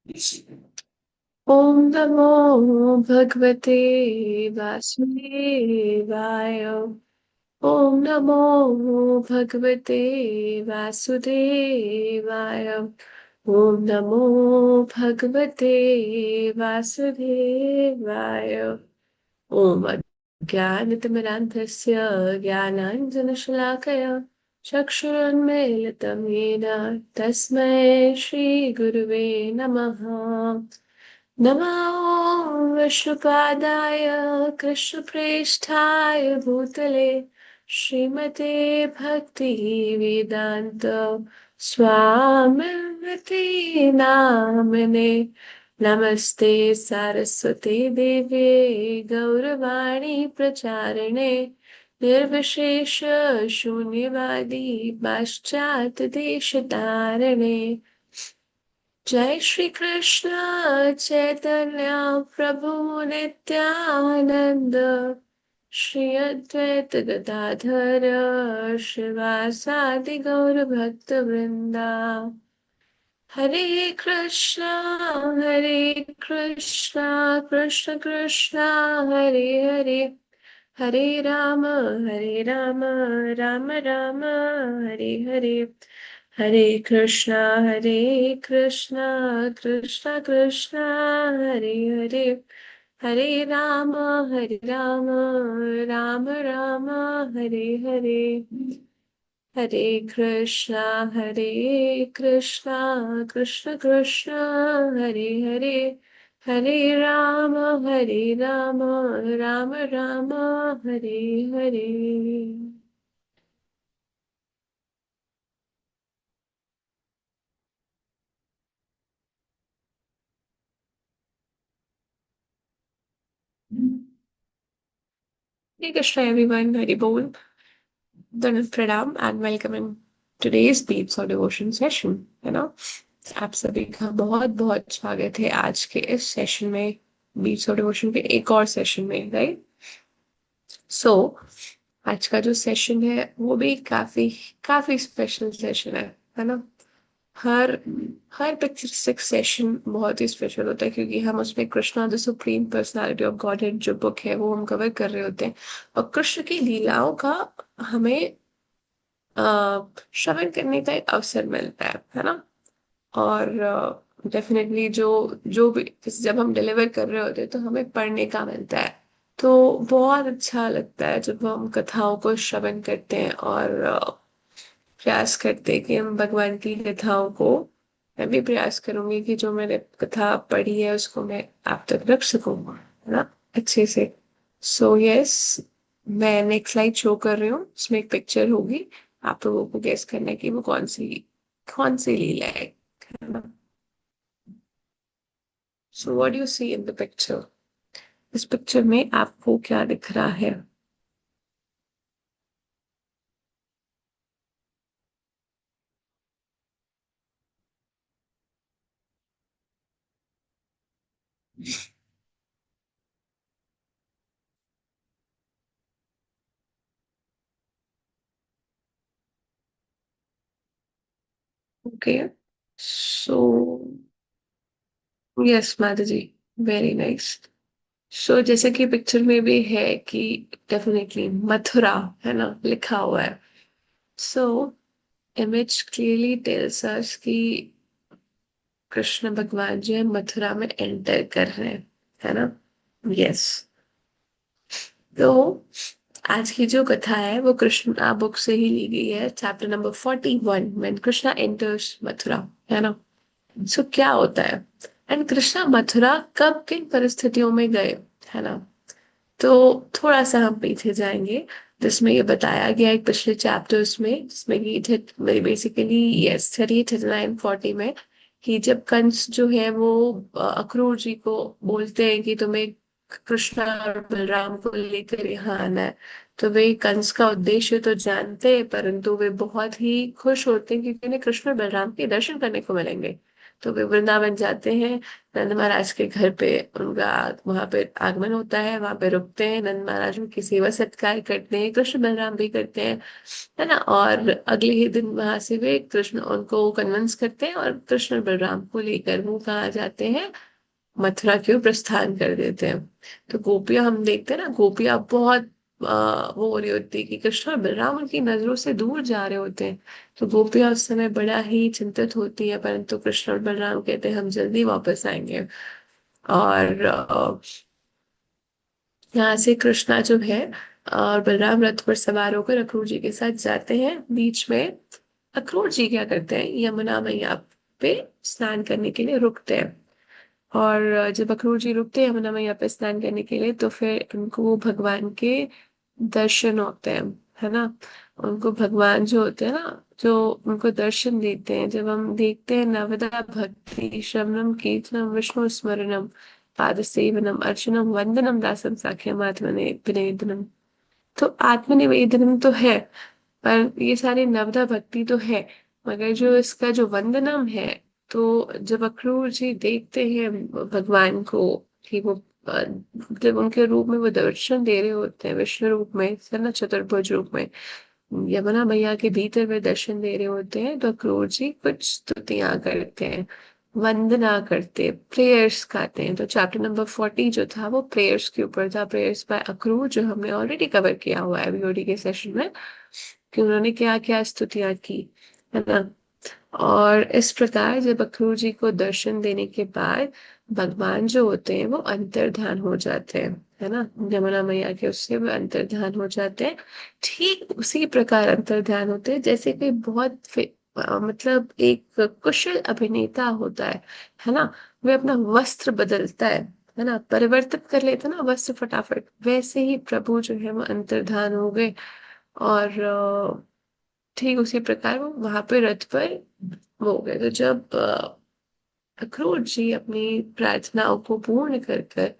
ॐ नमो भगवते वासुदेवाय। ॐ नमो भगवते वासुदेवाय। ॐ नमो भगवते वासुदेवाय। ॐ अज्ञानतिमिरान्धस्य ज्ञानाञ्जनशलाकया चक्षुरुन्मीलितं येन तस्मै श्रीगुरुवे नमः। नमो विष्णुपादाय कृष्णप्रेष्ठाय भूतले श्रीमते भक्ति वेदांत स्वामिनिति नामिने। नमस्ते सारस्वती देवे गौरवाणी प्रचारिणे निर्विशेष शून्यवादी पाश्चात्य देशतारिणे। जय श्री कृष्ण चैतन्य प्रभु नित्यानंद श्री अद्वैत गदाधर श्रीवासादि गौर भक्त वृंदा। हरे कृष्णा कृष्ण कृष्ण हरे हरे, हरे राम राम राम हरे हरे। हरे कृष्णा कृष्ण कृष्ण हरे हरे, हरे राम राम राम हरे हरे। हरे कृष्णा कृष्ण कृष्ण हरे हरे, हरे Ram Ram Ram Hare Hare. Hare Krishna everyone, Hari Bol, Danut Pranam and welcome in today's Beats or Devotion session, है ना। आप सभी का बहुत बहुत स्वागत है आज के इस सेशन में, बीट्स और डिवोशन के एक और सेशन में, राइट। सो आज का जो सेशन है वो भी काफी काफी स्पेशल सेशन है ना। हर हर पिक्चर सिक्स सेशन बहुत ही स्पेशल होता है क्योंकि हम उसमें Krishna the supreme personality of God head जो बुक है वो हम कवर कर रहे होते हैं। और कृष्ण की लीलाओं का हमें श्रवण करने का एक अवसर मिलता है ना। और डेफिनेटली जो जो भी जैसे जब हम डिलीवर कर रहे होते हैं तो हमें पढ़ने का मिलता है। तो बहुत अच्छा लगता है जब हम कथाओं को श्रवण करते हैं और प्रयास करते हैं कि हम भगवान की कथाओं को, मैं भी प्रयास करूंगी कि जो मैंने कथा पढ़ी है उसको मैं आप तक रख सकूं, है ना, अच्छे से। सो यस, मैं नेक्स्ट स्लाइड शो कर रही हूँ, उसमें एक पिक्चर होगी, आप लोगों को गेस करना है कि वो कौन सी लीला है ना। So what do you see in the picture? इस पिक्चर में आपको क्या दिख रहा है? ओके, सो यस माता जी, वेरी नाइस। सो जैसे कि पिक्चर में भी है कि डेफिनेटली मथुरा है ना लिखा हुआ है। So image clearly tells us कि कृष्ण भगवान जो है मथुरा में एंटर कर रहे हैं, है ना। यस। तो आज की जो कथा है वो कृष्ण बुक से ही ली गई है, chapter number 41 when Krishna enters Mathura, है ना। सो क्या होता है एंड कृष्णा मथुरा कब किन परिस्थितियों में गए, है ना। तो थोड़ा सा हम पीछे जाएंगे जिसमें ये बताया गया है पिछले चैप्टर्स में, जिसमें कि बेसिकली यस 39-40 में कि जब कंस जो है वो अक्रूर जी को बोलते हैं कि तुम्हें कृष्णा और बलराम को लेकर यहाँ आना है। तो वे कंस का उद्देश्य तो जानते हैं परंतु वे बहुत ही खुश होते हैं क्योंकि उन्हें कृष्ण और बलराम के दर्शन करने को मिलेंगे। तो वे वृंदावन जाते हैं। नंद महाराज के घर पे उनका वहां पे आगमन होता है, वहां पे रुकते हैं, नंद महाराज उनकी सेवा सत्कार करते हैं, कृष्ण बलराम भी करते हैं, है ना। और अगले ही दिन वहां से वे कृष्ण उनको कन्विंस करते हैं और कृष्ण बलराम को लेकर वो कहाँ जाते हैं, मथुरा की ओर प्रस्थान कर देते हैं। तो गोपियां हम देखते हैं ना, गोपियां बहुत वो हो रही होती है कि कृष्ण और बलराम उनकी नजरों से दूर जा रहे होते हैं। तो गोपियां उस समय बड़ा ही चिंतित होती है, परंतु कृष्ण और बलराम कहते हैं हम जल्दी वापस आएंगे। और यहाँ से कृष्णा जो है और बलराम रथ पर सवार होकर अक्रूर जी के साथ जाते हैं। बीच में अक्रूर जी क्या करते हैं, यमुना मैया पे स्नान करने के लिए रुकते हैं। और जब अक्रूर जी रुकते हैं यमुना मैया पे स्नान करने के लिए, तो फिर उनको भगवान के दर्शन होते हैं, है ना। उनको भगवान जो होते हैं ना, जो उनको दर्शन देते हैं, जब हम देखते हैं नवदा भक्ति श्रवणम कीर्तनम विष्णु स्मरणम पाद सेवनम अर्चनम वंदनम दासम साख्यम आत्मने विनेदनम। तो आत्मनिवेदनम तो है, पर ये सारे नवदा भक्ति तो है, मगर जो इसका जो वंदनम है, तो जब अक्रूर जी देखते हैं भगवान को कि वो जब उनके रूप में वो दर्शन दे रहे होते हैं विष्णु रूप में, है ना, चतुर्भुज रूप में यमुना मैया के भीतर वे दर्शन दे रहे होते हैं, तो अक्रूर जी कुछ स्तुतियां करते हैं, वंदना करते, प्रेयर्स गाते हैं। तो चैप्टर नंबर 40 जो था वो प्रेयर्स के ऊपर था, प्रेयर्स बाय अक्रूर, जो हमने ऑलरेडी कवर किया हुआ है वीओडी के सेशन में, कि उन्होंने क्या क्या स्तुतियां की, है ना। और इस प्रकार जब अक्रूर जी को दर्शन देने के बाद भगवान जो होते हैं वो अंतर्ध्यान हो जाते हैं, है ना, यमुना मैया के उससे वो अंतर्ध्यान हो जाते हैं। ठीक उसी प्रकार अंतर्ध्यान होते हैं जैसे कोई बहुत मतलब एक कुशल अभिनेता होता है ना। वे अपना वस्त्र बदलता है ना, परिवर्तित कर लेता है ना वस्त्र फटाफट, वैसे ही प्रभु जो है वो अंतर्धान हो गए। और ठीक उसी प्रकार वो वहां पे रथ पर वो हो गए। तो जब अक्रूर जी अपनी प्रार्थनाओं को पूर्ण कर कर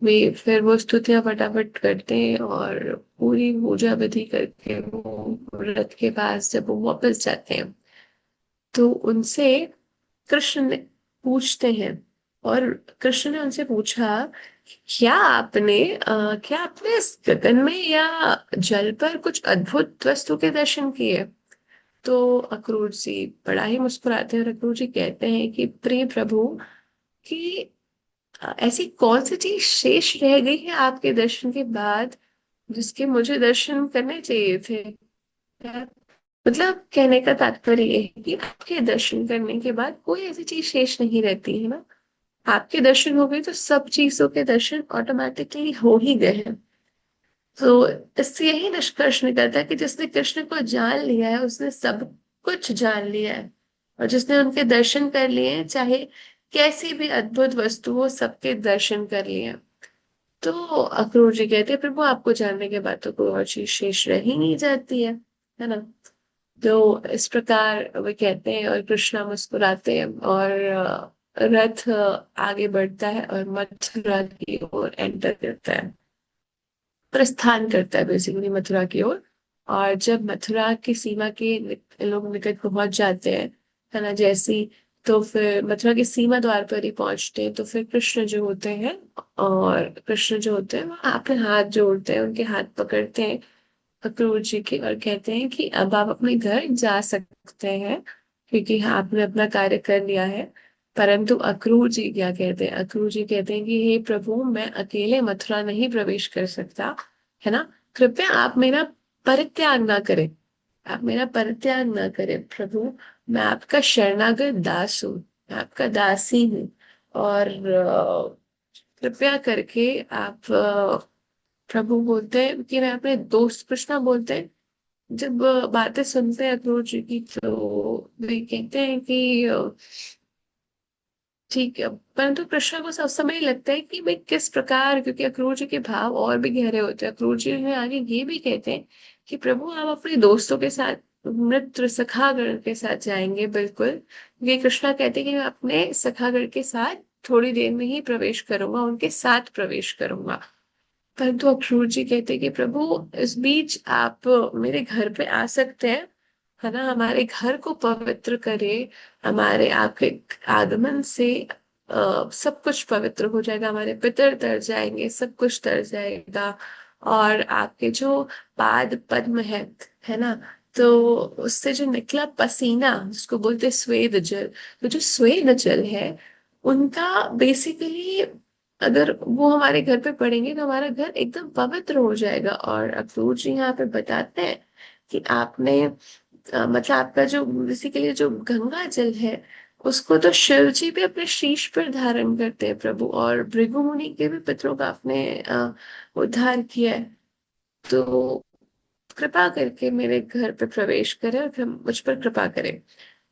वे फिर वो स्तुतियां फटाफट करते हैं और पूरी पूजा विधि करके वो रथ के पास जब वो वापस जाते हैं, तो उनसे कृष्ण ने पूछते हैं। और कृष्ण ने उनसे पूछा, क्या आपने इस गगन में या जल पर कुछ अद्भुत वस्तु के दर्शन किए। तो अक्रूर जी बड़ा ही मुस्कुराते हैं और अक्रूर जी कहते हैं कि प्रिय प्रभु, कि ऐसी कौन सी चीज शेष रह गई है आपके दर्शन के बाद, जिसके मुझे दर्शन करने चाहिए थे। मतलब कहने का तात्पर्य ये है कि आपके दर्शन करने के बाद कोई ऐसी चीज शेष नहीं रहती है ना। आपके दर्शन हो गए तो सब चीजों के दर्शन ऑटोमेटिकली हो ही गए हैं। तो इससे यही निष्कर्ष निकलता है कि जिसने कृष्ण को जान लिया है उसने सब कुछ जान लिया है। और जिसने उनके दर्शन कर लिए हैं, चाहे कैसी भी अद्भुत वस्तु हो, सबके दर्शन कर लिए हैं। तो अक्रूर जी कहते हैं प्रभु आपको जानने के बाद तो कोई और चीज शेष रह ही नहीं जाती है ना। तो इस प्रकार वे कहते हैं और कृष्णा मुस्कुराते हैं और रथ आगे बढ़ता है और मथुरा की ओर एंटर करता है, प्रस्थान करता है बेसिकली मथुरा की ओर। और जब मथुरा की सीमा के लोग निकट पहुंच जाते हैं, है ना, जैसी, तो फिर मथुरा की सीमा द्वार पर ही पहुंचते हैं, तो फिर कृष्ण जो होते हैं, और कृष्ण जो होते हैं वो अपने हाथ जोड़ते हैं, उनके हाथ पकड़ते हैं अक्रूर जी के, और कहते हैं कि अब आप अपने घर जा सकते हैं, क्योंकि आपने अपना कार्य कर लिया है। परंतु अक्रूर जी क्या कहते हैं, अक्रूर जी कहते हैं कि हे प्रभु, मैं अकेले मथुरा नहीं प्रवेश कर सकता, है ना। कृपया आप मेरा परित्याग ना करें, आप मेरा परित्याग ना करें प्रभु। मैं आपका शरणागत दास हूँ, मैं आपका दासी हूँ। और कृपया करके आप प्रभु बोलते हैं कि मैं अपने दोस्त, कृष्णा बोलते हैं, जब बातें सुनते हैं अक्रूर जी की, तो वे कहते हैं कि ठीक है। परंतु कृष्णा को सब समय लगता है कि भाई किस प्रकार, क्योंकि अक्रूर जी के भाव और भी गहरे होते हैं। अक्रूर जी में आगे ये भी कहते हैं कि प्रभु आप अपने दोस्तों के साथ, मित्र सखागण के साथ जाएंगे बिल्कुल। ये कृष्णा कहते हैं कि मैं अपने सखागण के साथ थोड़ी देर में ही प्रवेश करूंगा, उनके साथ प्रवेश करूंगा। परंतु अक्रूर जी कहते हैं कि प्रभु इस बीच आप मेरे घर पे आ सकते हैं, है ना, हमारे घर को पवित्र करे। हमारे आपके आगमन से सब कुछ पवित्र हो जाएगा, हमारे पितर तर जाएंगे, सब कुछ तर जाएगा। और आपके जो पाद पद्म है ना, तो उससे जो निकला पसीना जिसको बोलते हैं स्वेद जल, तो जो स्वेद जल है उनका बेसिकली, अगर वो हमारे घर पे पड़ेंगे तो हमारा घर एकदम पवित्र हो जाएगा। और अक्रूर जी यहाँ पे बताते हैं कि आपने मतलब आपका जो बेसिकली जो गंगा जल है उसको तो शिव जी भी अपने शीश पर धारण करते हैं प्रभु, और भृगु मुनि के भी पितरों का आपने उद्धार किया है। तो कृपा करके मेरे घर पे प्रवेश करें और फिर मुझ पर कृपा करें।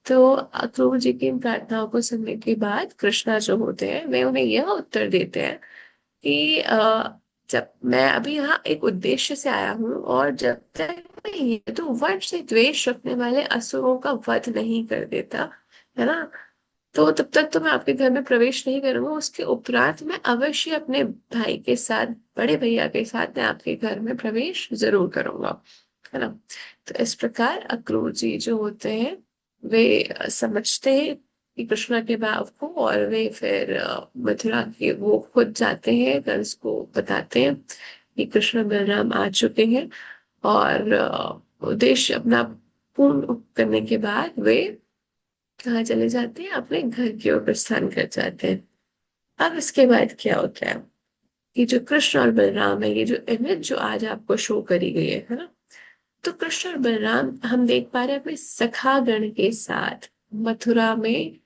तो अक्रूर जी की इन प्रार्थनाओं को सुनने के बाद कृष्णा जो होते हैं वे उन्हें यह उत्तर देते हैं कि जब मैं अभी यहाँ एक उद्देश्य से आया हूँ, और जब तक मैं ये तो वंश से द्वेष रखने वाले असुरों का वध नहीं कर देता, है ना, तो तब तक तो मैं आपके घर में प्रवेश नहीं करूंगा। उसके उपरांत मैं अवश्य अपने भाई के साथ, बड़े भैया के साथ मैं आपके घर में प्रवेश जरूर करूंगा, है ना। तो इस प्रकार अक्रूर जी जो होते हैं वे समझते हैं कि कृष्णा के भाव को, और वे फिर मथुरा के वो खुद जाते हैं, कंस को बताते हैं कि कृष्ण बलराम आ चुके हैं। और उद्देश्य अपना पूर्ण करने के बाद वे कहाँ चले जाते हैं, अपने घर की ओर प्रस्थान कर जाते हैं। अब इसके बाद क्या होता है, ये जो कृष्ण और बलराम है, ये जो इमेज जो आज आपको शो करी गई है ना, तो कृष्ण और बलराम हम देख पा रहे हैं अपने सखा गण के साथ मथुरा में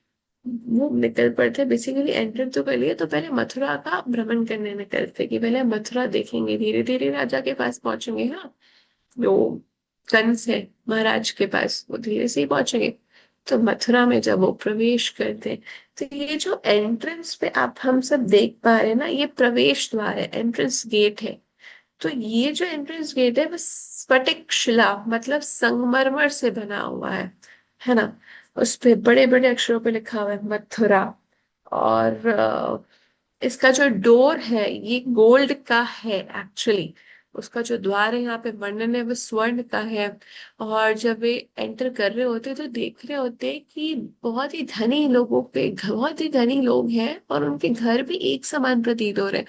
वो निकल पड़ते। बेसिकली एंटर तो कर लिए, तो पहले मथुरा का भ्रमण करने निकलते कि पहले मथुरा देखेंगे, धीरे धीरे राजा के पास पहुंचेंगे। हाँ, जो कंस है महाराज के पास, वो धीरे से ही पहुंचेंगे। तो मथुरा में जब वो प्रवेश करते हैं, तो ये जो एंट्रेंस पे आप हम सब देख पा रहे हैं ना, ये प्रवेश द्वार है, एंट्रेंस गेट है। तो ये जो एंट्रेंस गेट है वो स्फटिक शिला मतलब संगमरमर से बना हुआ है ना। उस पे बड़े बड़े अक्षरों पे लिखा हुआ है मथुरा। और इसका जो डोर है ये गोल्ड का है एक्चुअली। उसका जो द्वार है यहाँ पे वर्णन है वो स्वर्ण का है। और जब वे एंटर कर रहे होते हैं तो देख रहे होते हैं कि बहुत ही धनी लोगों पे, बहुत ही धनी लोग हैं और उनके घर भी एक समान प्रतीत हो रहे हैं।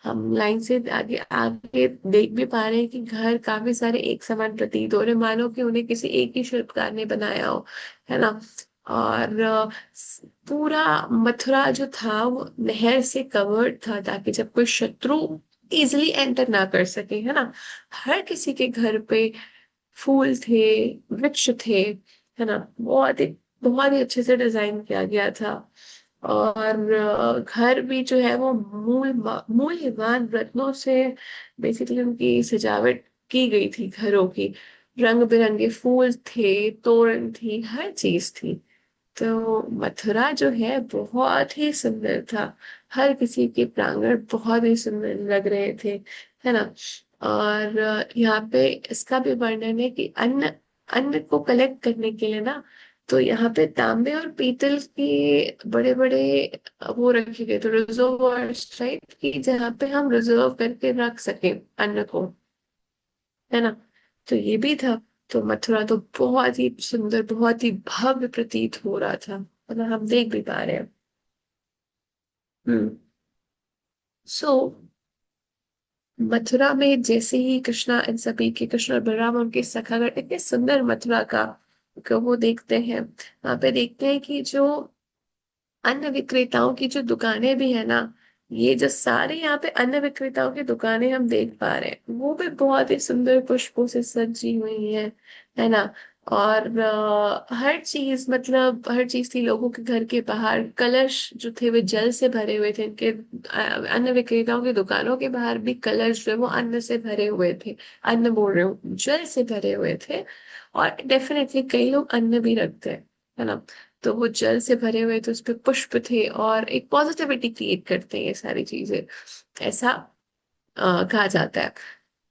हम लाइन से आगे आगे देख भी पा रहे हैं कि घर काफी सारे एक समान प्रतीत हो रहे हैं, मानो कि उन्हें किसी एक ही शिल्पकार ने बनाया हो, है ना। और पूरा मथुरा जो था वो नहर से कवर्ड था, ताकि जब कोई शत्रु इजिली एंटर ना कर सके, है ना। हर किसी के घर पे फूल थे, वृक्ष थे, है ना। बहुत ही अच्छे से डिजाइन किया गया था। और घर भी जो है वो मूल्यवान रत्नों से बेसिकली उनकी सजावट की गई थी घरों की। रंग बिरंगे फूल थे, तोरण थी, हर चीज थी। तो मथुरा जो है बहुत ही सुंदर था। हर किसी के प्रांगण बहुत ही सुंदर लग रहे थे, है ना। और यहाँ पे इसका भी वर्णन है कि अन्न अन्न को कलेक्ट करने के लिए ना, तो यहाँ पे तांबे और पीतल के बड़े बड़े वो रखे गए थे रिजर्वर्स टाइप की, जहाँ पे हम रिजर्व करके रख सके अन्न को, है ना। तो ये भी था। तो मथुरा तो बहुत ही सुंदर, बहुत ही भव्य प्रतीत हो रहा था, मतलब हम देख भी पा रहे हैं। हम्म। सो मथुरा में जैसे ही कृष्णा इन सभी के, कृष्ण और बलराम और उनके सखागण इतने सुंदर मथुरा का वो देखते हैं, वहां पे देखते हैं कि जो अन्न विक्रेताओं की जो दुकानें भी है ना, ये जो सारे यहाँ पे अन्न विक्रेताओं की दुकानें हम देख पा रहे हैं वो भी बहुत ही सुंदर पुष्पों से सजी हुई है ना। और हर चीज, मतलब हर चीज थी। लोगों के घर के बाहर कलश जो थे वे जल से भरे हुए थे। इनके अन्न विक्रेताओं की दुकानों के बाहर भी कलश जो है वो अन्न से भरे हुए थे। अन्न बोल रहे हूँ, जल से भरे हुए थे। और डेफिनेटली कई लोग अन्न भी रखते हैं, है ना। तो वो जल से भरे हुए थे, उस पे पुष्प थे, और एक पॉजिटिविटी क्रिएट करते हैं ये सारी चीजें, ऐसा कहा जाता है।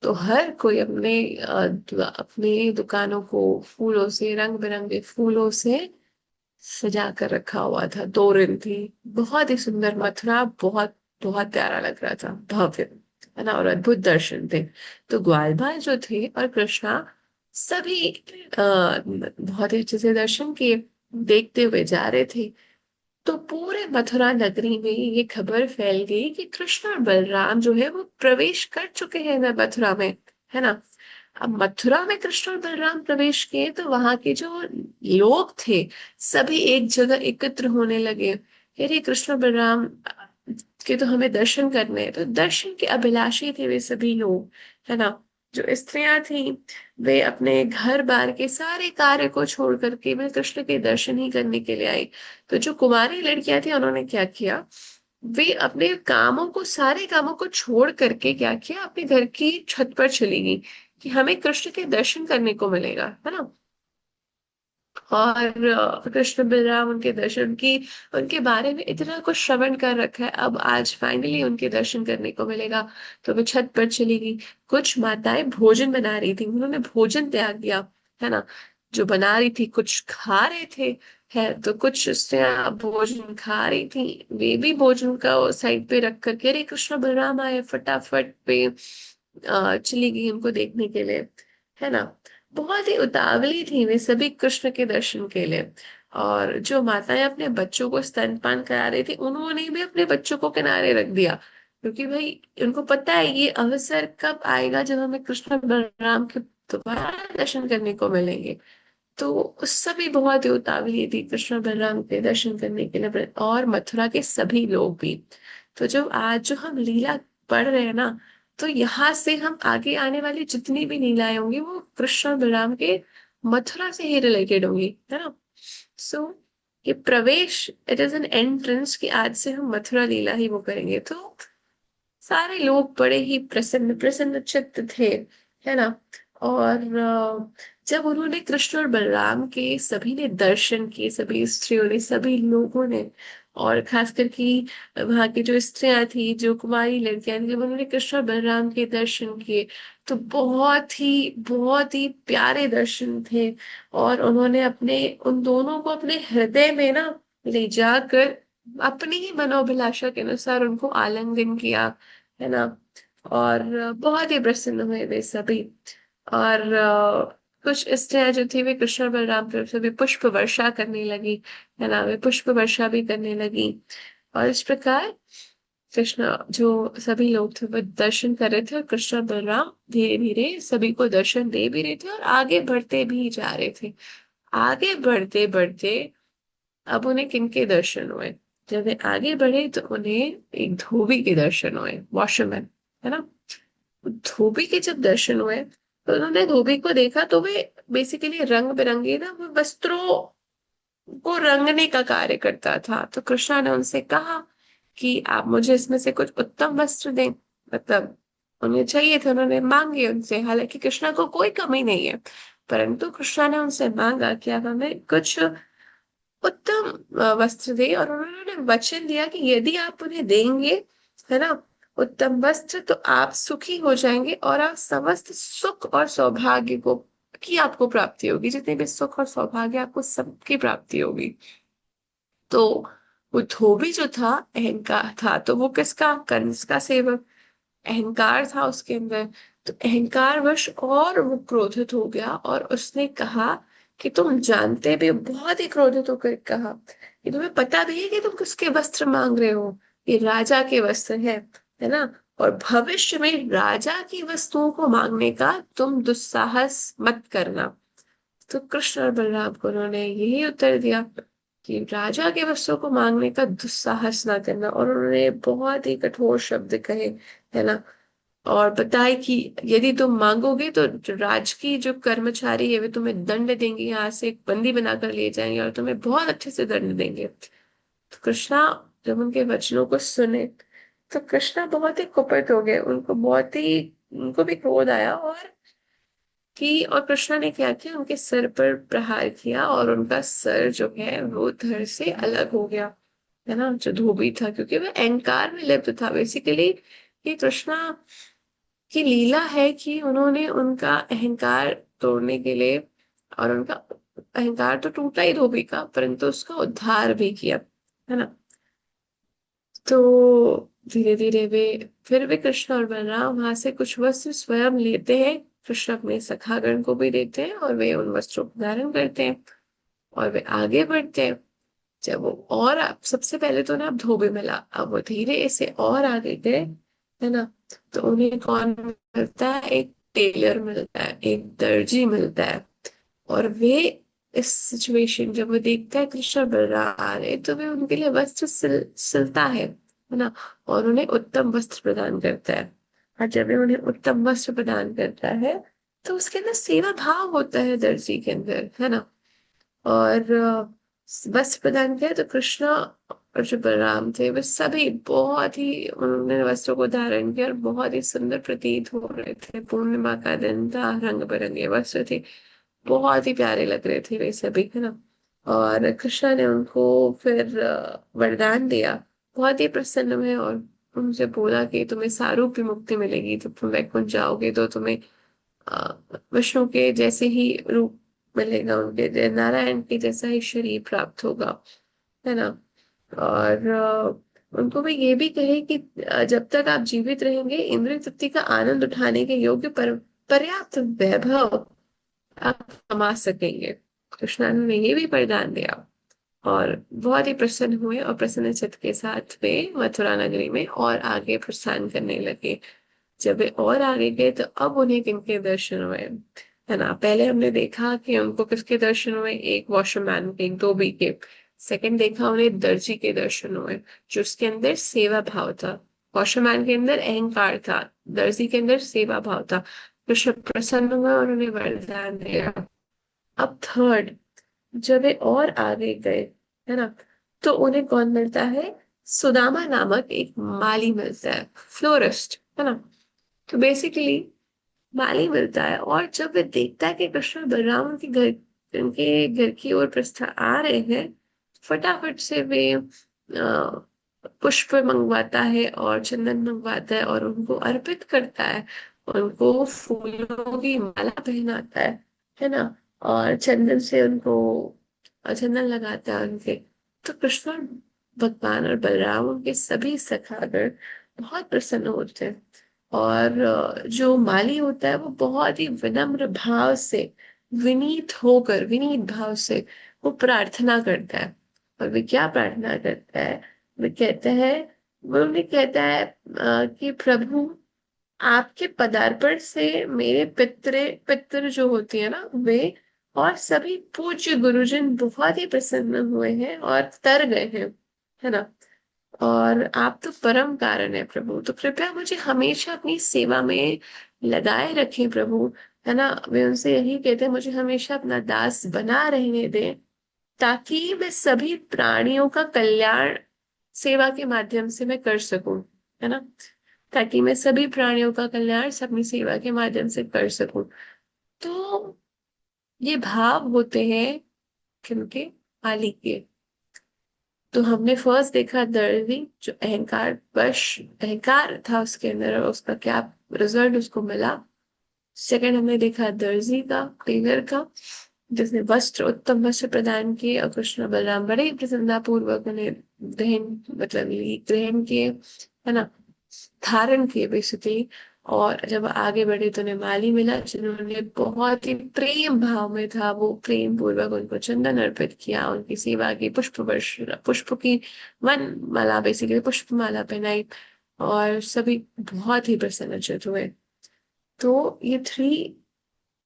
तो हर कोई अपने दुकानों को फूलों से, रंग बिरंगे फूलों से सजा कर रखा हुआ था। तोरण थी, बहुत ही सुंदर मथुरा, बहुत बहुत प्यारा लग रहा था, भव्य, है ना। और अद्भुत दर्शन थे। तो ग्वालबाल जो थे और कृष्णा सभी बहुत ही अच्छे से दर्शन किए, देखते हुए जा रहे थे। तो पूरे मथुरा नगरी में ये खबर फैल गई कि कृष्ण और बलराम जो है वो प्रवेश कर चुके हैं ना मथुरा में, है ना। अब मथुरा में कृष्ण और बलराम प्रवेश किए तो वहां के जो लोग थे सभी एक जगह एकत्र होने लगे। अरे कृष्ण और बलराम के तो हमें दर्शन करने हैं, तो दर्शन के अभिलाषी थे वे सभी लोग, है ना। जो स्त्रियां थी वे अपने घर बार के सारे कार्य को छोड़ कर केवल कृष्ण के दर्शन ही करने के लिए आई। तो जो कुमारी लड़कियां थी उन्होंने क्या किया, वे अपने कामों को, सारे कामों को छोड़ करके क्या किया, अपने घर की छत पर चली गई कि हमें कृष्ण के दर्शन करने को मिलेगा, है ना। और कृष्ण बलराम उनके दर्शन की, उनके बारे में इतना कुछ श्रवण कर रखा है, अब आज फाइनली उनके दर्शन करने को मिलेगा। तो वे छत पर चली गई। कुछ माताएं भोजन बना रही थी, उन्होंने भोजन त्याग दिया, है ना। जो बना रही थी कुछ खा रहे थे, है तो कुछ स्त्रियां भोजन खा रही थी, वे भी भोजन का साइड पे रख करके, अरे कृष्ण बलराम आए, फटाफट पे चली गई उनको देखने के लिए, है ना। बहुत ही उतावली थी वे सभी कृष्ण के दर्शन के लिए। और जो माताएं अपने बच्चों को स्तनपान करा रही थी उन्होंने भी अपने बच्चों को किनारे रख दिया, क्योंकि भाई उनको पता है ये अवसर कब आएगा जब हमें कृष्ण बलराम के दोबारा दर्शन करने को मिलेंगे। तो उस समय बहुत ही उतावली थी कृष्ण बलराम के दर्शन करने के लिए, और मथुरा के सभी लोग भी। तो जो आज जो हम लीला पढ़ रहे हैं ना, तो यहाँ से हम आगे आने वाली जितनी भी लीलाएं होंगी वो कृष्ण और बलराम के मथुरा से ही रिलेटेड होंगी, है ना। सो ये प्रवेश, इट इज एन एंट्रेंस कि आज से हम मथुरा लीला ही वो करेंगे। तो सारे लोग बड़े ही प्रसन्न प्रसन्न चित्त थे, है ना। और जब उन्होंने कृष्ण और बलराम के सभी ने दर्शन किए, सभी स्त्रियों ने, सभी लोगों ने, और खास करके वहां की जो स्त्रियां थी, जो कुमारी लड़कियां थी, जब उन्होंने कृष्ण और बलराम के दर्शन किए तो बहुत ही प्यारे दर्शन थे। और उन्होंने अपने उन दोनों को अपने हृदय में ना ले जाकर अपनी ही मनोभिलाषा के अनुसार उनको आलिंगन किया, है ना। और बहुत ही प्रसन्न हुए वे सभी। और कुछ स्त्रियां जो थी वे कृष्ण और बलराम की तरफ से भी पुष्प वर्षा करने लगी, है ना। वे पुष्प वर्षा भी करने लगी। और इस प्रकार कृष्ण, जो सभी लोग थे वो दर्शन कर रहे थे, और कृष्ण और बलराम धीरे धीरे सभी को दर्शन दे भी रहे थे और आगे बढ़ते भी जा रहे थे। आगे बढ़ते बढ़ते अब उन्हें किनके दर्शन हुए, जब वे आगे बढ़े तो उन्हें एक धोबी के दर्शन हुए, वॉशरमैन, है ना। धोबी के जब दर्शन हुए तो उन्होंने धोबी को देखा, तो वे बेसिकली रंग बिरंगे ना वो वस्त्रों को रंगने का कार्य करता था। तो कृष्णा ने उनसे कहा कि आप मुझे इसमें से कुछ उत्तम वस्त्र दें, मतलब उन्हें चाहिए थे, उन्होंने मांगे उनसे, हालांकि कृष्णा को कोई कमी नहीं है, परंतु कृष्णा ने उनसे मांगा कि आप हमें कुछ उत्तम वस्त्र दे, और उन्होंने वचन दिया कि यदि आप उन्हें देंगे, है ना, उत्तम वस्त्र, तो आप सुखी हो जाएंगे और आप समस्त सुख और सौभाग्य को की आपको प्राप्ति होगी, जितने भी सुख और सौभाग्य आपको सबकी प्राप्ति होगी। तो वो धोबी जो था, अहंकार था, तो वो किसका, कंस का सेवक, अहंकार था उसके अंदर। तो अहंकार वश और वो क्रोधित हो गया और उसने कहा कि तुम जानते भी हो, बहुत ही क्रोधित होकर कहा कि तुम्हें पता भी है कि तुम किसके वस्त्र मांग रहे हो, ये राजा के वस्त्र है ना। और भविष्य में राजा की वस्तुओं को मांगने का तुम दुस्साहस मत करना। तो कृष्ण और बलराम को उन्होंने यही उत्तर दिया कि राजा के वस्त्रों को मांगने का दुस्साहस ना करना, और उन्होंने बहुत ही कठोर शब्द कहे, है ना। और बताए कि यदि तुम मांगोगे तो जो राज की जो कर्मचारी है वे तुम्हें दंड देंगे, यहाँ से एक बंदी बनाकर ले जाएंगे और तुम्हें बहुत अच्छे से दंड देंगे। तो कृष्णा जब उनके वचनों को सुने तो कृष्णा बहुत ही कुपित हो गए, उनको बहुत ही, उनको भी क्रोध आया, और कृष्णा ने क्या किया, उनके सर पर प्रहार किया और उनका सर जो है वो धड़ से अलग हो गया, है ना, जो धोबी था, क्योंकि वह अहंकार में लिप्त था बेसिकली। ये कृष्णा की लीला है कि उन्होंने उनका अहंकार तोड़ने के लिए, और उनका अहंकार तो टूटा ही धोबी का, परंतु उसका उद्धार भी किया, है ना। तो धीरे धीरे वे, फिर वे कृष्ण और बलराम वहां से कुछ वस्त्र स्वयं लेते हैं, कृष्ण अपने सखागण को भी देते हैं और वे उन वस्त्रों को धारण करते हैं और वे आगे बढ़ते हैं। जब वो और सबसे पहले तो ना अब धोबी मिला, अब वो धीरे से और आगे गए, है ना। तो उन्हें कौन मिलता है? एक टेलर मिलता है, एक दर्जी मिलता है। और वे इस सिचुएशन जब वो देखता है कृष्ण बलराम आ रहे, तो वे उनके लिए वस्त्र सिलता है ना। और उन्हें उत्तम वस्त्र प्रदान करता है। और जब वे उन्हें उत्तम वस्त्र प्रदान करता है, तो उसके अंदर सेवा भाव होता है दर्जी के अंदर, है ना। और वस्त्र प्रदान किया तो कृष्णा और जो बलराम थे वे सभी बहुत ही, उन्होंने वस्त्रों को धारण किया और बहुत ही सुंदर प्रतीत हो रहे थे। पूर्णिमा का दिन था, रंग बिरंगे वस्त्र थे, बहुत ही प्यारे लग रहे थे वे सभी, है ना। और कृष्णा ने उनको फिर वरदान दिया, बहुत ही प्रसन्न हुए और उनसे बोला कि तुम्हें सारूप्य मुक्ति मिलेगी, जब तुम वैकुंठ जाओगे तो तुम्हें विष्णु के जैसे ही रूप मिलेगा, उनके नारायण के जैसा ही शरीर प्राप्त होगा, है ना। और उनको भी ये भी कहे कि जब तक आप जीवित रहेंगे, इंद्रिय तृप्ति का आनंद उठाने के योग्य पर्याप्त वैभव आप कमा सकेंगे। कृष्णानंद ने ये भी वरदान दिया और बहुत ही प्रसन्न हुए और प्रसन्न चित्त के साथ वे मथुरा नगरी में और आगे प्रस्थान करने लगे। जब वे और आगे गए तो अब उन्हें किनके दर्शन हुए, है ना। पहले हमने देखा कि उनको किसके दर्शन हुए? एक वॉशरमैन के, एक धोबी के। सेकंड देखा उन्हें दर्जी के दर्शन हुए, जो उसके अंदर सेवा भाव था। वॉशरमैन के अंदर अहंकार था, दर्जी के अंदर सेवा भाव था। कृष्ण प्रसन्न हुए और उन्हें वरदान दिया। अब थर्ड, जब वे और आगे गए, है ना, तो उन्हें कौन मिलता है? सुदामा नामक एक माली मिलता है, फ्लोरिस्ट, है ना। तो बेसिकली माली मिलता है, और जब वे देखता है कि कृष्ण बलराम उनके घर की ओर प्रस्था आ रहे हैं, फटाफट से वे पुष्प मंगवाता है और चंदन मंगवाता है और उनको अर्पित करता है। उनको फूलों की माला पहनाता है ना। और चंदन से उनको चंदन लगाता है उनके। तो कृष्ण भगवान और बलराम, उनके सभी सखागण बहुत प्रसन्न होते हैं। और जो माली होता है वो बहुत ही विनम्र भाव से, विनीत भाव से वो प्रार्थना करता है। और वे क्या प्रार्थना करता है? वे कहते हैं, वो उन्हें कहता है कि प्रभु, आपके पदार्पण से मेरे पितृ जो होती है ना, वे और सभी पूज्य गुरुजन बहुत ही प्रसन्न हुए हैं और तर गए हैं, है ना। और आप तो परम कारण है प्रभु, तो कृपया मुझे हमेशा अपनी सेवा में लगाए रखें प्रभु, है ना। वे उनसे यही कहते हैं, मुझे हमेशा अपना दास बना रहने दें, ताकि मैं सभी प्राणियों का कल्याण सेवा के माध्यम से मैं कर सकूं, है ना। ताकि मैं सभी प्राणियों का कल्याण अपनी सेवा के माध्यम से कर सकूं। तो ये भाव होते हैं किनके? मालिक के। तो हमने फर्स्ट देखा दर्दी, जो अहंकार था उसके अंदर और उसका क्या रिजल्ट उसको मिला। सेकंड हमने देखा दर्जी का, टेलर का, जिसने उत्तम वस्त्र प्रदान किए और कृष्ण बलराम बड़े ही प्रसन्नता पूर्वक उन्हें ग्रहण किए, है ना, धारण किए बेसिकली। और जब आगे बढ़े तो उन्हें माली मिला, जिन्होंने बहुत ही प्रेम भाव में था, वो प्रेम पूर्वक उनको चंदन अर्पित किया, उनकी सेवा की, पुष्प की वन माला, बेसिकली पुष्प माला पहनाई, और सभी बहुत ही प्रसन्नचित्त हुए। तो ये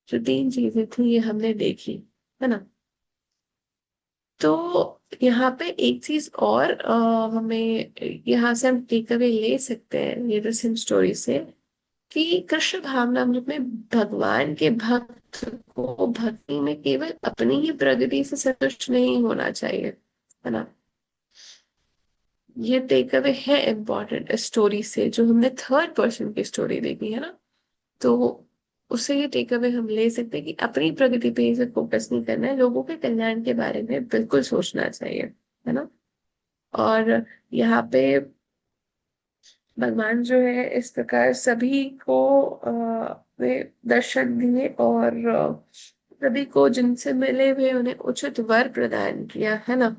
जो तीन चीजें थी ये हमने देखी, है ना। तो यहाँ पे एक चीज और हमें यहाँ से हम टेक अवे ले सकते हैं ये रसिम स्टोरी से, कि कृष्ण भावनामृत में भगवान के भक्त को भक्ति में केवल अपनी ही प्रगति से संतुष्ट नहीं होना चाहिए, है ना। ये टेक अवे है इम्पोर्टेंट स्टोरी से, जो हमने थर्ड पर्सन की स्टोरी देखी है ना। तो उससे ये टेक अवे हम ले सकते हैं कि अपनी प्रगति पे ही फोकस नहीं करना है, लोगों के कल्याण के बारे में बिल्कुल सोचना चाहिए, है ना। और यहाँ पे भगवान जो है इस प्रकार सभी को वे दर्शन दिए और सभी को जिनसे मिले हुए उन्हें उचित वर प्रदान किया, है ना।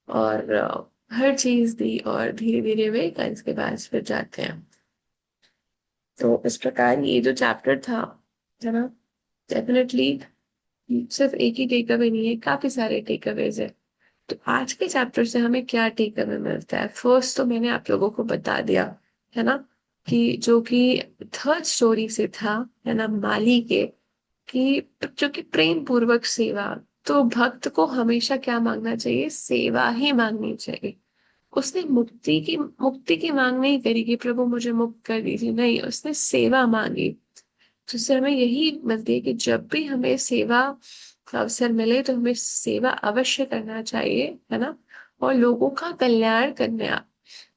और हर चीज दी और धीरे धीरे वे इसके पास फिर जाते हैं। तो इस प्रकार ये जो चैप्टर था है ना। डेफिनेटली सिर्फ एक ही टेक अवे नहीं है, काफी सारे टेक अवेज है। तो आज के चैप्टर से हमें क्या टेक अवे मिलता है? फर्स्ट तो मैंने आप लोगों को बता दिया, है ना, कि जो कि थर्ड स्टोरी से था, है ना, माली के, कि जो कि प्रेम पूर्वक सेवा। तो भक्त को हमेशा क्या मांगना चाहिए? सेवा ही मांगनी चाहिए। उसने मुक्ति की मांग नहीं करी कि प्रभु मुझे मुक्त कर दीजिए, नहीं, उसने सेवा मांगी। तो इससे हमें यही मिलती है कि जब भी हमें सेवा का अवसर मिले तो हमें सेवा अवश्य करना चाहिए, है ना। और लोगों का कल्याण करना,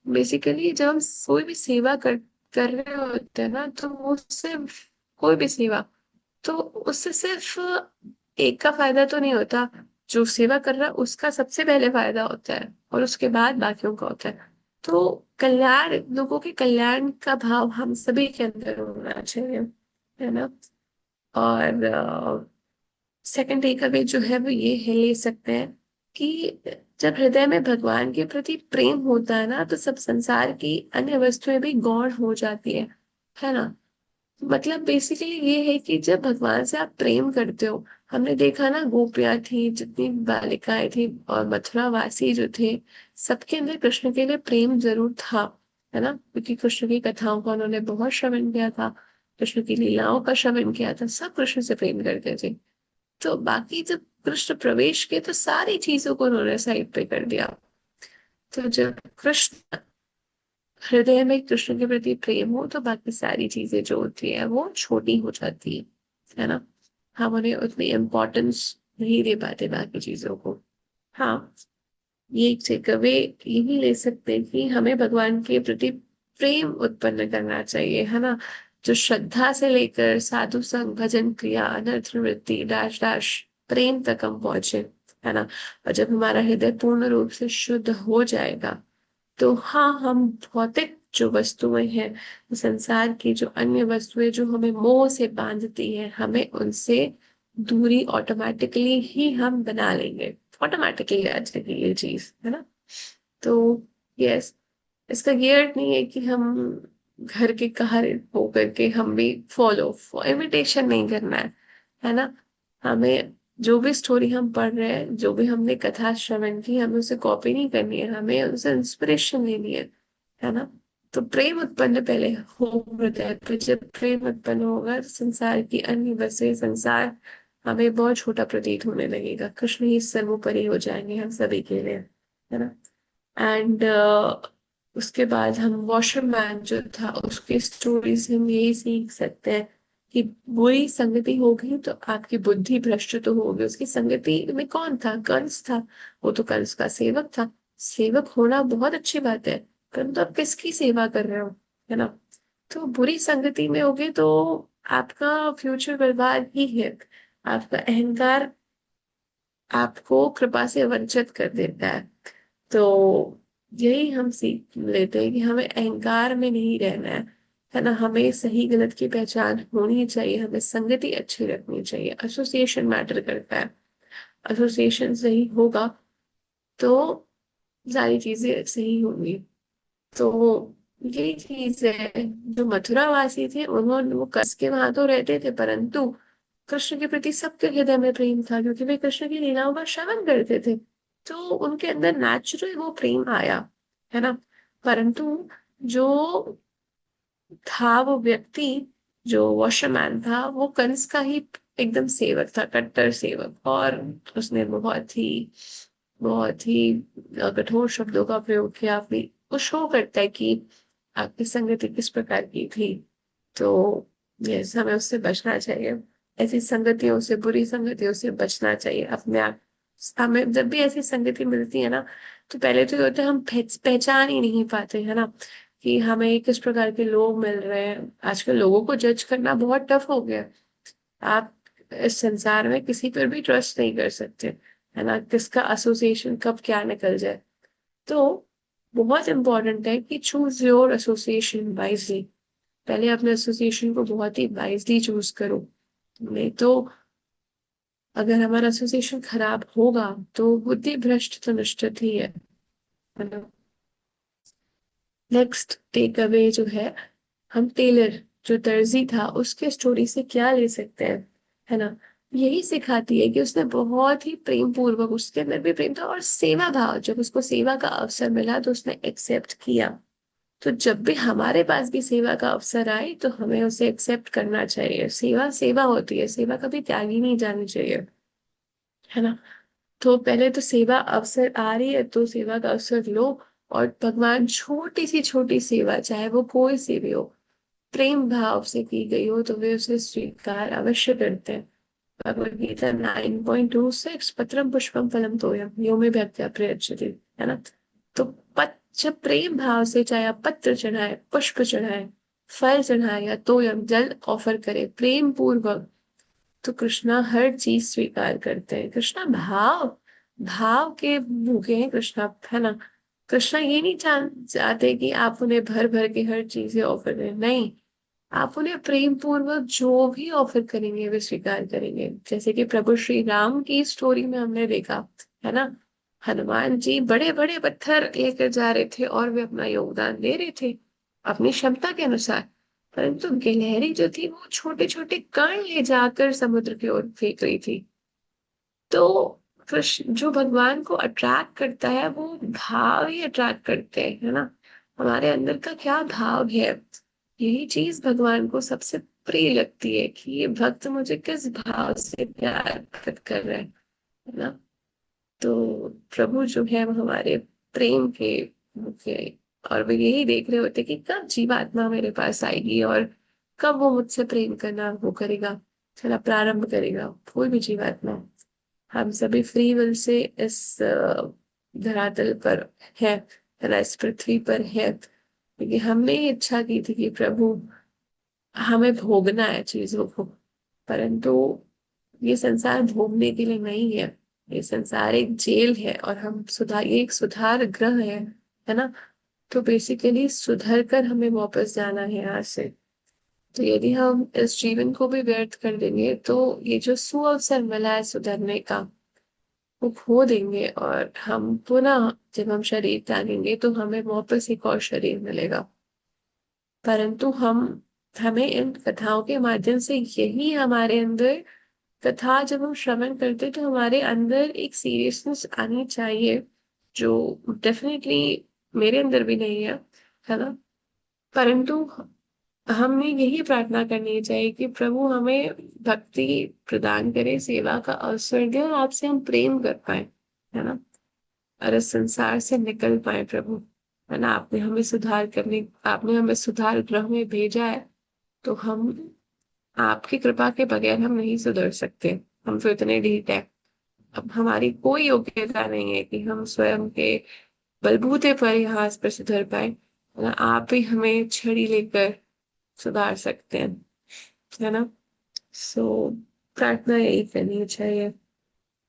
बेसिकली जब हम कोई भी सेवा कर रहे होते हैं ना, तो वो सिर्फ कोई भी सेवा, तो उससे सिर्फ एक का फायदा तो नहीं होता। जो सेवा कर रहा है उसका सबसे पहले फायदा होता है और उसके बाद बाकियों का होता है। तो कल्याण, लोगों के कल्याण का भाव हम सभी के अंदर होना चाहिए, है ना। और सेकंड टेक अवे जो है वो ये है, ले सकते हैं कि जब हृदय में भगवान के प्रति प्रेम होता है ना, तो सब संसार की अन्य वस्तुएं भी गौण हो जाती है ना। मतलब बेसिकली ये है कि जब भगवान से आप प्रेम करते हो, हमने देखा ना, गोपियां थी, जितनी बालिकाएं थी और मथुरा वासी जो थे, सबके अंदर कृष्ण के लिए प्रेम जरूर था, है ना, क्योंकि कृष्ण की कथाओं का उन्होंने बहुत श्रवण किया था, कृष्ण की लीलाओं का श्रवण किया था, सब कृष्ण से प्रेम करते थे। तो बाकी जब कृष्ण प्रवेश किए तो सारी चीजों को उन्होंने साइड पे कर दिया। तो जब कृष्ण, हृदय में कृष्ण के प्रति प्रेम हो, तो बाकी सारी चीजें जो होती है वो छोटी हो जाती है ना। हम उन्हें उतनी इम्पोर्टेंस नहीं दे पाते बाकी चीजों को। हाँ, ये एक टेकअवे यही ले सकते हैं कि हमें भगवान के प्रति प्रेम उत्पन्न करना चाहिए, है ना, जो श्रद्धा से लेकर साधु संग, भजन क्रिया, अनर्थ निवृत्ति, डैश डैश प्रेम तक हम पहुंचे, है ना। और जब हमारा हृदय पूर्ण रूप से शुद्ध हो जाएगा, तो हाँ, हम भौतिक जो वस्तुएं हैं, संसार की जो अन्य वस्तुएं जो हमें मोह से बांधती हैं, हमें उनसे दूरी ऑटोमेटिकली ही हम बना लेंगे। ऑटोमेटिकली आ जाएगी ये चीज, है ना। तो यस, इसका ये अर्थ नहीं है कि हम घर के कहा होकर के हम भी फॉलो, इमिटेशन नहीं करना है ना। हमें जो भी स्टोरी हम पढ़ रहे हैं, जो भी हमने कथा श्रवण की, हमें उसे कॉपी नहीं करनी है, हमें उनसे इंस्पिरेशन लेनी है ना। तो प्रेम उत्पन्न पहले हो हृदय पे, जब प्रेम उत्पन्न होगा तो संसार की अन्य वस्तुएं, संसार हमें बहुत छोटा प्रतीत होने लगेगा, कृष्ण ही सर्वोपरि हो जाएंगे हम सभी के लिए, है ना। एंड उसके बाद हम वॉशरमैन जो था, उसकी स्टोरी से हम यही सीख सकते हैं कि बुरी संगति होगी तो आपकी बुद्धि भ्रष्ट तो होगी। उसकी संगति में कौन था? कंस था। वो तो कंस का सेवक था। सेवक होना बहुत अच्छी बात है, परंतु आप किसकी सेवा कर रहे हो, है ना। तो बुरी संगति में होगे तो आपका फ्यूचर बर्बाद ही है। आपका अहंकार आपको कृपा से वंचित कर देता है। तो यही हम सीख लेते हैं कि हमें अहंकार में नहीं रहना है ना। हमें सही गलत की पहचान होनी चाहिए, हमें संगति अच्छी रखनी चाहिए, एसोसिएशन मैटर करता है। एसोसिएशन सही होगा तो सारी चीजें सही होंगी। तो यही चीज है। जो मथुरा वासी थे, उन्होंने, वो कस के वहां तो रहते थे, परंतु कृष्ण के प्रति सबके हृदय में प्रेम था, क्योंकि वे कृष्ण की लीलाओं का श्रवण करते थे। तो उनके अंदर नेचुरल वो प्रेम आया, है ना। परंतु जो था वो व्यक्ति, जो वॉशरमैन था, वो कंस का ही एकदम सेवक था, कट्टर सेवक। और उसने बहुत ही कठोर शब्दों का प्रयोग किया अपनी। वो शो करता है कि आपकी संगति किस प्रकार की थी। तो यस, हमें उससे बचना चाहिए। ऐसी संगतियों से, बुरी संगतियों से बचना चाहिए अपने आप। हमें जब भी ऐसी संगति मिलती है ना, तो पहले तो ये होता है हम पहचान ही नहीं पाते, है ना, कि हमें किस प्रकार के लोग मिल रहे हैं। आजकल लोगों को जज करना बहुत टफ हो गया है। आप इस संसार में किसी पर भी ट्रस्ट नहीं कर सकते, है ना, किसका एसोसिएशन कब क्या निकल जाए। तो बहुत इंपॉर्टेंट है कि चूज योर एसोसिएशन वाइजली। पहले अपने एसोसिएशन को बहुत ही वाइजली चूज करो, नहीं तो अगर हमारा एसोसिएशन खराब होगा तो बुद्धि भ्रष्ट तो निश्चित ही है ना। नेक्स्ट टेक अवे जो है, हम टेलर जो दर्जी था उसके स्टोरी से क्या ले सकते हैं, है ना। यही सिखाती है कि उसने बहुत ही प्रेम पूर्वक, उसके अंदर भी प्रेम था और सेवा भाव, जब उसको सेवा का अवसर मिला तो उसने एक्सेप्ट किया। तो जब भी हमारे पास भी सेवा का अवसर आए तो हमें उसे एक्सेप्ट करना चाहिए। सेवा सेवा होती है, सेवा कभी त्यागी नहीं जानी चाहिए, है ना। तो पहले तो सेवा अवसर आ रही है तो सेवा का अवसर लो, और भगवान छोटी सी छोटी सेवा, चाहे वो कोई सी भी हो, प्रेम भाव से की गई हो तो वे उसे स्वीकार अवश्य करते हैं। भगवद गीता 9.26, पत्रम पुष्पम फलम तोयम यो मे भक्त्या प्रयच्छति, है ना। तो जब प्रेम भाव से चाहे आप पत्र चढ़ाए, पुष्प चढ़ाए, फल चढ़ाए या तोयम जल ऑफर करे प्रेम पूर्वक, तो कृष्णा हर चीज स्वीकार करते हैं। कृष्णा भाव भाव के भूखे हैं कृष्णा, है ना। कृष्णा ये नहीं चाहते कि आप उन्हें भर भर के हर चीजें ऑफर करें, नहीं। आप उन्हें प्रेम पूर्वक जो भी ऑफर करेंगे वे स्वीकार करेंगे। जैसे कि प्रभु श्री राम की स्टोरी में हमने देखा, है ना। हनुमान जी बड़े बड़े पत्थर लेकर जा रहे थे और वे अपना योगदान दे रहे थे अपनी क्षमता के अनुसार, परंतु गिलहरी जो थी वो छोटे छोटे कण ले जाकर समुद्र की ओर फेंक रही थी। तो कृष्ण जो भगवान को अट्रैक्ट करता है वो भाव ही अट्रैक्ट करते हैं, है ना। हमारे अंदर का क्या भाव है, यही चीज भगवान को सबसे प्रिय लगती है कि ये भक्त मुझे किस भाव से प्यार कर रहा है ना। तो प्रभु जो है वो हमारे प्रेम के मुख्य, और वो यही देख रहे होते कि कब जीवात्मा मेरे पास आएगी और कब वो मुझसे प्रेम करना वो करेगा, चला प्रारंभ करेगा। कोई भी जीवात्मा, हम सभी फ्री विल से इस धरातल पर है ना, इस पृथ्वी पर है क्योंकि हमने ही इच्छा की थी कि प्रभु हमें भोगना है चीजों को। परंतु ये संसार भोगने के लिए नहीं है, ये संसार एक जेल है और हम सुधार, ये एक सुधार ग्रह है ना। तो बेसिकली सुधर कर हमें वापस जाना है यहाँ से। तो यदि हम इस जीवन को भी व्यर्थ कर देंगे तो ये जो सुअवसर मिला है सुधरने का वो खो देंगे, और हम पुनः जब हम शरीर त्यागेंगे तो हमें वापस एक और शरीर मिलेगा। परंतु हमें इन कथाओं के माध्यम से यही हमारे अंदर, कथा जब हम श्रवण करते तो हमारे अंदर एक सीरियसनेस आनी चाहिए, जो डेफिनेटली मेरे अंदर भी नहीं है ना। परंतु हमें यही प्रार्थना करनी चाहिए कि प्रभु हमें भक्ति प्रदान करे, सेवा का अवसर दे और आपसे हम प्रेम कर पाए, है ना। और इस संसार से निकल पाए प्रभु, है ना। आपने हमें सुधार ग्रह में भेजा है, तो हम आपकी कृपा के बगैर हम नहीं सुधर सकते। हम तो इतने ढीठ है, अब हमारी कोई योग्यता नहीं है कि हम स्वयं के बलबूते पर यहाँ इस पर सुधर पाए, है ना। आप ही हमें छड़ी लेकर सुधार सकते हैं, है ना। सो प्रार्थना यही करनी चाहिए।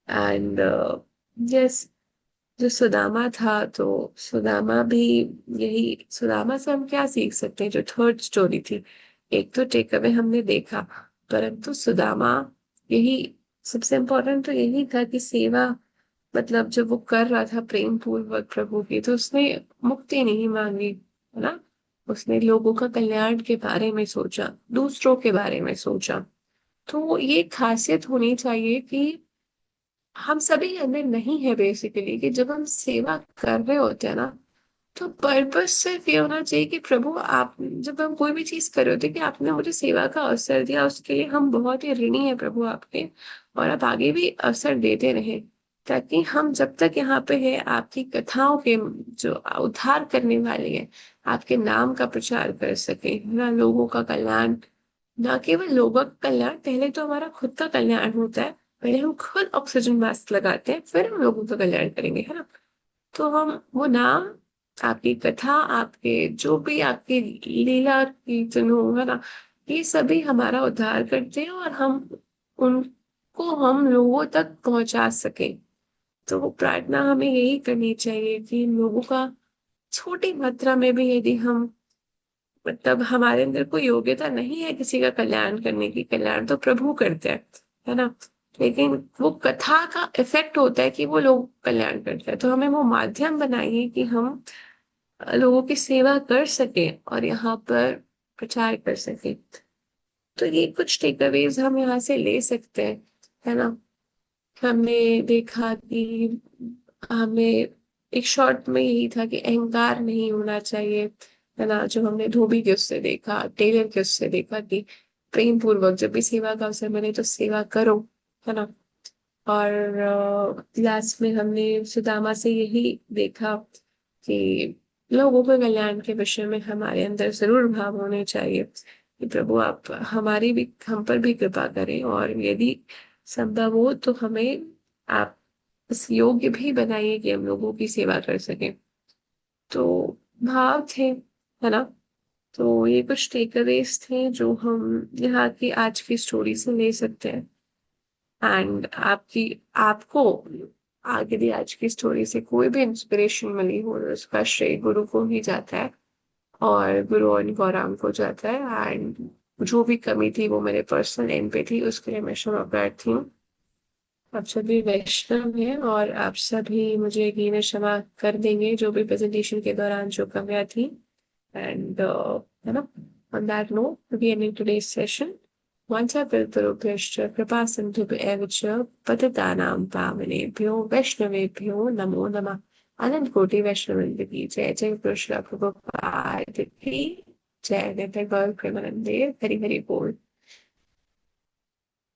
एंड यस, जो सुदामा था तो सुदामा भी यही, सुदामा से हम क्या सीख सकते हैं, जो थर्ड स्टोरी थी। एक तो टेक अवे हमने देखा, परंतु सुदामा यही, सबसे इम्पोर्टेंट तो यही था कि सेवा, मतलब जब वो कर रहा था प्रेम पूर्वक प्रभु की, तो उसने मुक्ति नहीं मांगी, है ना। उसने लोगों का कल्याण के बारे में सोचा, दूसरों के बारे में सोचा। तो ये खासियत होनी चाहिए कि हम सभी के अंदर नहीं है बेसिकली, कि जब हम सेवा कर रहे होते हैं ना तो पर्पस सिर्फ ये होना चाहिए कि प्रभु आप, जब हम कोई भी चीज कर रहे होते हैं कि आपने मुझे सेवा का अवसर दिया, उसके लिए हम बहुत ही ऋणी है प्रभु आपके, और आप आगे भी अवसर देते रहे, ताकि हम जब तक यहाँ पे है आपकी कथाओं के जो उद्धार करने वाले हैं, आपके नाम का प्रचार कर सके, है ना। लोगों का कल्याण, ना केवल लोगों का कल्याण, पहले तो हमारा खुद का कल्याण होता है। पहले हम खुद ऑक्सीजन मास्क लगाते हैं, फिर हम लोगों का कल्याण करेंगे, है ना। तो हम वो नाम, आपकी कथा, आपके जो भी आपकी लीला कीर्तन हो, है ना, ये सभी हमारा उद्धार करते हैं और हम उनको हम लोगों तक पहुंचा सके। तो वो प्रार्थना हमें यही करनी चाहिए कि लोगों का छोटी मात्रा में भी यदि हम, मतलब हमारे अंदर कोई योग्यता नहीं है किसी का कल्याण करने की, कल्याण तो प्रभु करते हैं, है ना। लेकिन वो कथा का इफेक्ट होता है कि वो लोग कल्याण करते हैं, तो हमें वो माध्यम बनाइए कि हम लोगों की सेवा कर सके और यहाँ पर प्रचार कर सके। तो ये कुछ टेकअवेज हम यहाँ से ले सकते हैं, है ना। हमने देखा कि हमें एक शॉर्ट में यही था कि अहंकार नहीं होना चाहिए, है ना। जो हमने धोबी के उससे देखा, टेलर के उससे देखा कि प्रेम पूर्वक जब भी सेवा का अवसर मिले तो सेवा करो, है ना। और लास्ट में हमने सुदामा से यही देखा कि लोगों के कल्याण के विषय में हमारे अंदर जरूर भाव होने चाहिए कि प्रभु आप हमारी भी, हम पर भी कृपा करें, और यदि संभव हो तो हमें आप इस योग्य भी बनाइए कि हम लोगों की सेवा कर सकें। तो भाव थे, है ना। तो ये कुछ टेकअवेज थे जो हम यहाँ की आज की स्टोरी से ले सकते हैं। एंड आपको आगे भी आज की स्टोरी से कोई भी इंस्पिरेशन मिली हो तो उसका श्रेय गुरु को ही जाता है, और गुरु और गौरांग को जाता है। एंड जो भी कमी थी वो मेरे पर्सनल एंड पे थी, उसके लिए मैं क्षमा प्रार्थी हूँ। आप सभी वैष्णव हैं और आप सभी मुझे यकीन है क्षमा कर देंगे जो भी प्रेजेंटेशन के दौरान जो कमियां थी। एंड है ना, on that note we ending today's session. वाञ्छाकल्पतरुभ्यश्च कृपा सिन्धुभ्य एव च पतितानां पावनेभ्यो वैष्णवेभ्यो नमो नमः। अनंत कोटि वैष्णववृंद की जय। जय कृष्ण प्रभुपाद की जय। नित्य गौर प्रेमानंदे। हरि हरि बोल।